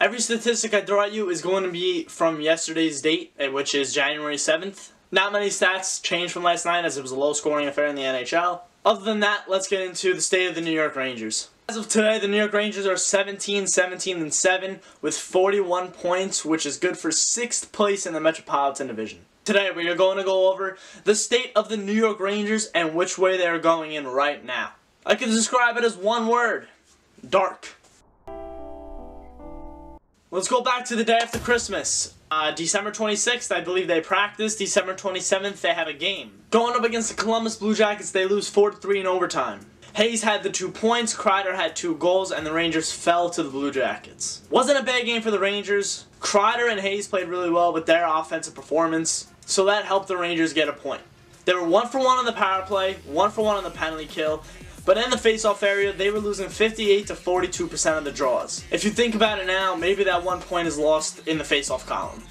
Every statistic I throw at you is going to be from yesterday's date, which is January 7th. Not many stats changed from last night as it was a low-scoring affair in the NHL. Other than that, let's get into the state of the New York Rangers. As of today, the New York Rangers are 17-17-7 with 41 points, which is good for 6th place in the Metropolitan Division. Today, we are going to go over the state of the New York Rangers and which way they are going in right now. I can describe it as one word: dark. Let's go back to the day after Christmas. December 26th, I believe they practice. December 27th, they have a game. Going up against the Columbus Blue Jackets, they lose 4-3 in overtime. Hayes had the 2 points, Kreider had 2 goals, and the Rangers fell to the Blue Jackets. Wasn't a bad game for the Rangers. Kreider and Hayes played really well with their offensive performance, so that helped the Rangers get a point. They were 1 for 1 on the power play, 1 for 1 on the penalty kill, but in the face-off area, they were losing 58 to 42% of the draws. If you think about it now, maybe that 1 point is lost in the face-off column.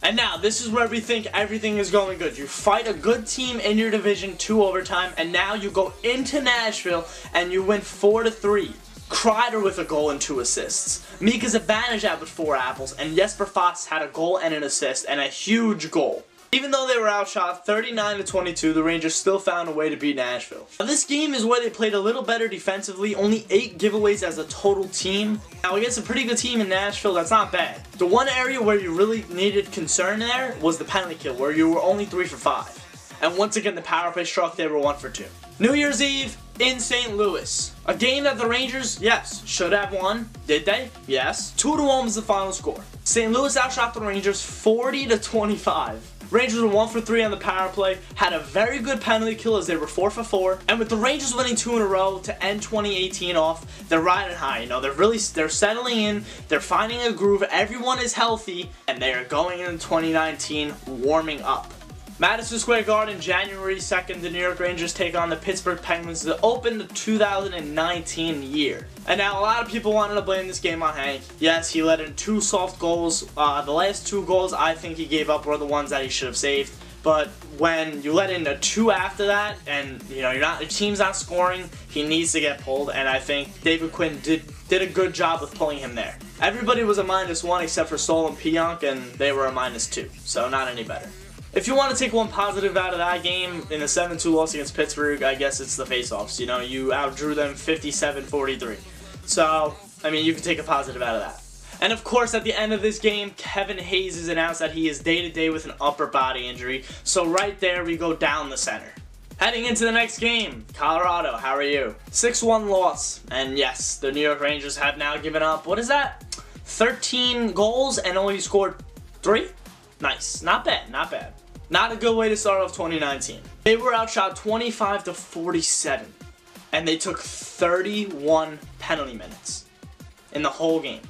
And now, this is where we think everything is going good. You fight a good team in your division to overtime, and now you go into Nashville and you win 4-3. Kreider with a goal and 2 assists. Mika Zibanejad with 4 apples, and Jesper Fast had a goal and an assist, and a huge goal. Even though they were outshot 39-22, the Rangers still found a way to beat Nashville. Now, this game is where they played a little better defensively, only 8 giveaways as a total team. Now, against a pretty good team in Nashville, that's not bad. The one area where you really needed concern there was the penalty kill, where you were only 3 for 5. And once again, the power play struck, they were 1 for 2. New Year's Eve in St. Louis. A game that the Rangers, yes, should have won. Did they? Yes. 2-1 was the final score. St. Louis outshot the Rangers 40-25. Rangers were 1 for 3 on the power play, had a very good penalty kill as they were 4 for 4, and with the Rangers winning 2 in a row to end 2018 off, they're riding high. You know, they're settling in, they're finding a groove, everyone is healthy, and they are going into 2019 warming up. Madison Square Garden, January 2nd, the New York Rangers take on the Pittsburgh Penguins to open the 2019 year. And now a lot of people wanted to blame this game on Hank. Yes, he let in 2 soft goals. The last 2 goals I think he gave up were the ones that he should have saved. But when you let in a 2 after that, and you know the team's not scoring, he needs to get pulled. And I think David Quinn did a good job with pulling him there. Everybody was a -1 except for Sol and Pionk, and they were a -2, so not any better. If you want to take one positive out of that game, in the 7-2 loss against Pittsburgh, I guess it's the faceoffs. You know, you outdrew them 57-43. So, I mean, you can take a positive out of that. And of course, at the end of this game, Kevin Hayes has announced that he is day-to-day with an upper body injury. So right there, we go down the center. Heading into the next game, Colorado, how are you? 6-1 loss. And yes, the New York Rangers have now given up, what is that? 13 goals and only scored 3? Nice. Not bad, not bad. Not a good way to start off 2019. They were outshot 25-47, and they took 31 penalty minutes in the whole game.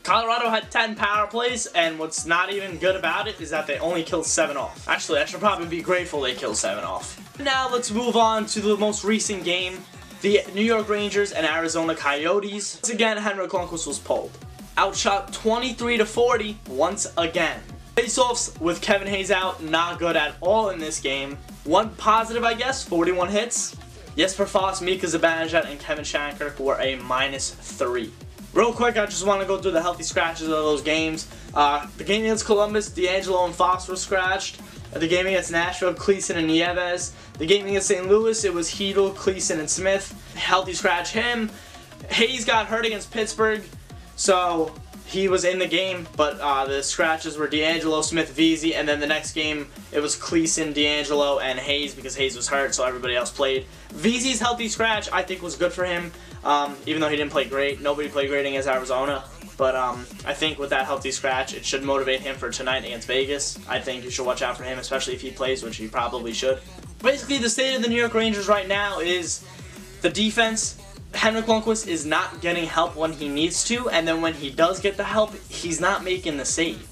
Colorado had 10 power plays, and what's not even good about it is that they only killed 7 off. Actually, I should probably be grateful they killed 7 off. Now let's move on to the most recent game, the New York Rangers and Arizona Coyotes. Once again, Henrik Lundqvist was pulled. Outshot 23-40 once again. Face-offs with Kevin Hayes out, not good at all in this game. One positive, I guess, 41 hits. Jesper Fast, Mika Zibanejad, and Kevin Shattenkirk were a -3. Real quick, I just want to go through the healthy scratches of those games. The game against Columbus, DeAngelo and Fast were scratched. The game against Nashville, Cleason and Nieves. The game against St. Louis, it was Hedel, Cleason, and Smith. Healthy scratch him. Hayes got hurt against Pittsburgh, so he was in the game, but the scratches were DeAngelo, Smith, Vesey, and then the next game it was Cleason, DeAngelo, and Hayes because Hayes was hurt, so everybody else played. Vesey's healthy scratch I think was good for him, even though he didn't play great. Nobody played great against Arizona, but I think with that healthy scratch, it should motivate him for tonight against Vegas. I think you should watch out for him, especially if he plays, which he probably should. Basically, the state of the New York Rangers right now is the defense. Henrik Lundqvist is not getting help when he needs to, and then when he does get the help, he's not making the save.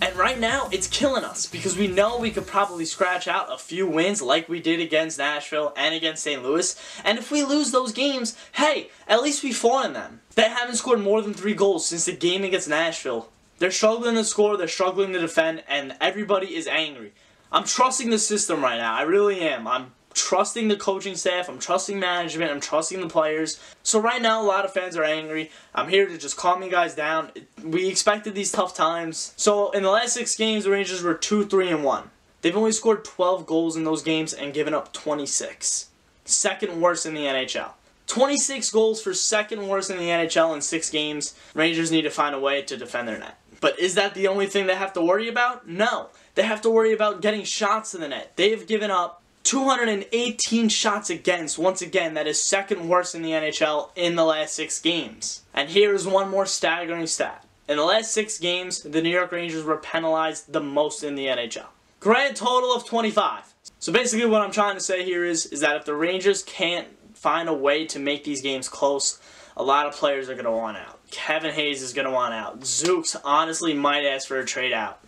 And right now, it's killing us, because we know we could probably scratch out a few wins like we did against Nashville and against St. Louis, and if we lose those games, hey, at least we fought in them. They haven't scored more than 3 goals since the game against Nashville. They're struggling to score, they're struggling to defend, and everybody is angry. I'm trusting the system right now, I really am. I'm trusting the coaching staff, I'm trusting management, I'm trusting the players. So right now, a lot of fans are angry. I'm here to just calm you guys down. We expected these tough times. So in the last 6 games, the Rangers were 2-3-1. They've only scored 12 goals in those games and given up 26. Second worst in the NHL. 26 goals for second worst in the NHL in 6 games. Rangers need to find a way to defend their net. But is that the only thing they have to worry about? No. They have to worry about getting shots to the net. They've given up 218 shots against. Once again, that is second worst in the NHL in the last 6 games. And here is one more staggering stat. In the last 6 games, the New York Rangers were penalized the most in the NHL. Grand total of 25. So basically what I'm trying to say here is that if the Rangers can't find a way to make these games close, a lot of players are going to want out. Kevin Hayes is going to want out. Zooks honestly might ask for a trade out.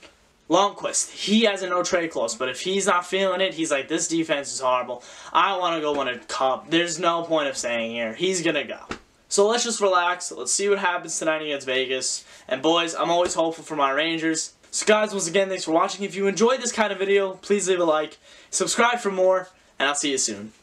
Lundqvist, he has a no trade clause, but if he's not feeling it, he's like, this defense is horrible. I want to go win a cup. There's no point of staying here. He's going to go. So let's just relax. Let's see what happens tonight against Vegas. And boys, I'm always hopeful for my Rangers. So guys, once again, thanks for watching. If you enjoyed this kind of video, please leave a like, subscribe for more, and I'll see you soon.